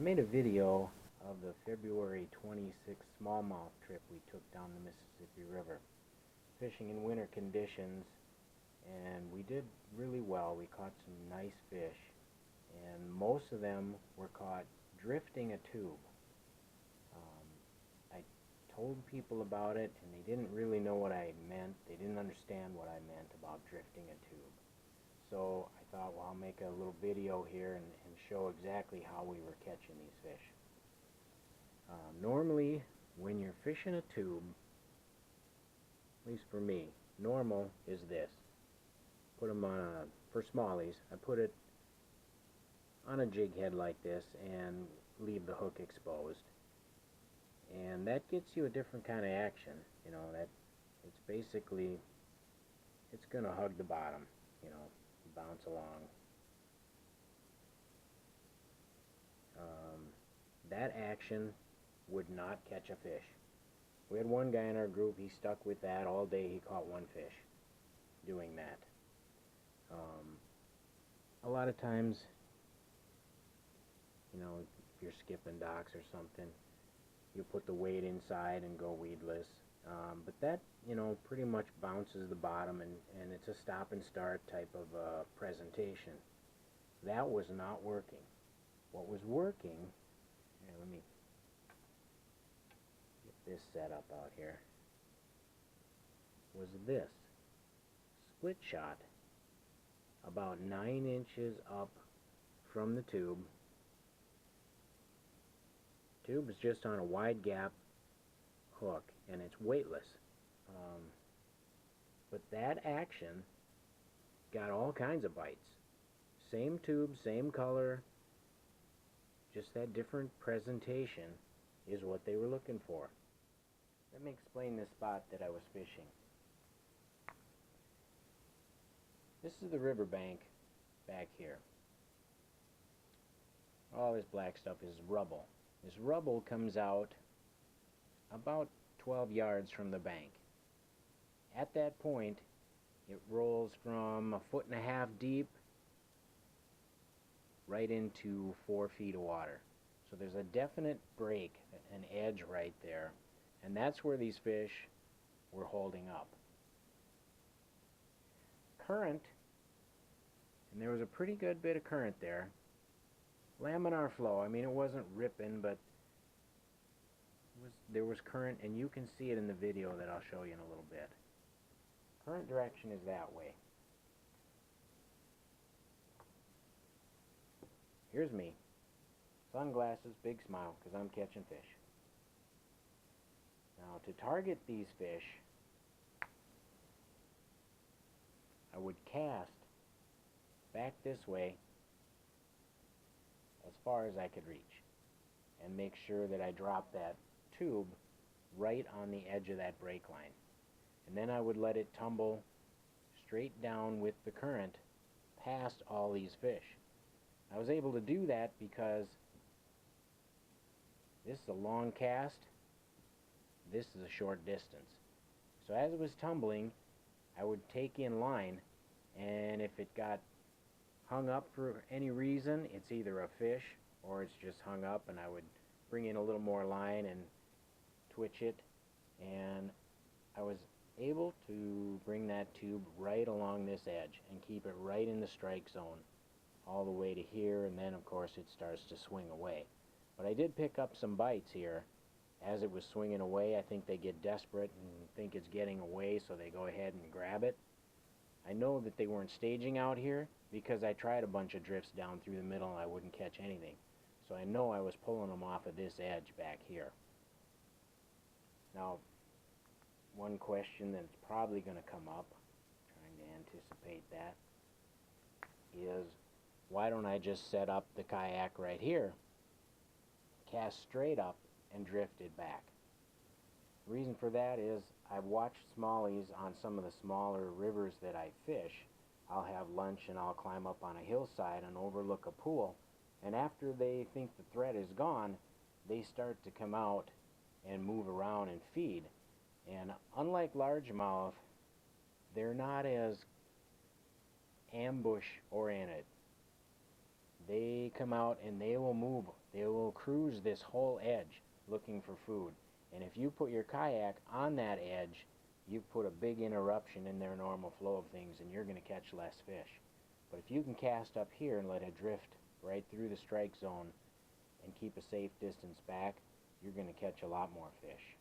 made a video of the February 26th smallmouth trip we took down the Mississippi River, fishing in winter conditions, and we did really well. We caught some nice fish, and most of them were caught drifting a tube. I told people about it, and they didn't really know what I meant. They didn't understand what I meant about drifting a tube. So I thought, well, I'll make a little video here and show exactly how we were catching these fish. Normally, when you're fishing a tube, at least for me, normal is this. Put them on for smallies, I put it on a jig head like this and leave the hook exposed. And that gets you a different kind of action. You know, that it's basically, it's going to hug the bottom, you know, bounce along. That action would not catch a fish. We had one guy in our group, he stuck with that all day. He caught one fish doing that. A lot of times, you know, if you're skipping docks or something, you put the weight inside and go weedless. But that, you know, pretty much bounces the bottom, and it's a stop and start type of presentation. That was not working. What was working, here, let me get this set up out here, was this. Split shot about 9 inches up from the tube. Tube is just on a wide gap hook, and it's weightless. But that action got all kinds of bites. Same tube, same color, just that different presentation is what they were looking for. Let me explain the spot that I was fishing. This is the riverbank back here. All this black stuff is rubble. This rubble comes out about 12 yards from the bank. At that point, it rolls from 1.5 feet deep right into 4 feet of water. So there's a definite break, an edge right there, and that's where these fish were holding up. Current, and there was a pretty good bit of current there. Laminar flow, I mean, it wasn't ripping, but there was current, and you can see it in the video that I'll show you in a little bit. Current direction is that way. Here's me. Sunglasses, big smile, because I'm catching fish. Now, to target these fish, I would cast back this way as far as I could reach, and make sure that I drop that tube right on the edge of that break line. And then I would let it tumble straight down with the current past all these fish. I was able to do that because this is a long cast, this is a short distance. So as it was tumbling, I would take in line, and if it got hung up for any reason, it's either a fish or it's just hung up, and I would bring in a little more line and twitch it, and I was able to bring that tube right along this edge and keep it right in the strike zone all the way to here, and then of course it starts to swing away. But I did pick up some bites here as it was swinging away. I think they get desperate and think it's getting away, so they go ahead and grab it. I know that they weren't staging out here because I tried a bunch of drifts down through the middle and I wouldn't catch anything. So I know I was pulling them off of this edge back here. Now, one question that's probably going to come up, trying to anticipate that, is why don't I just set up the kayak right here, cast straight up, and drift it back? The reason for that is I've watched smallies on some of the smaller rivers that I fish. I'll have lunch and I'll climb up on a hillside and overlook a pool, and after they think the threat is gone, they start to come out and move around and feed. And unlike largemouth, they're not as ambush oriented. they come out and they will move. They will cruise this whole edge looking for food. And if you put your kayak on that edge, you put a big interruption in their normal flow of things, and you're going to catch less fish. But if you can cast up here and let it drift right through the strike zone and keep a safe distance back, you're going to catch a lot more fish.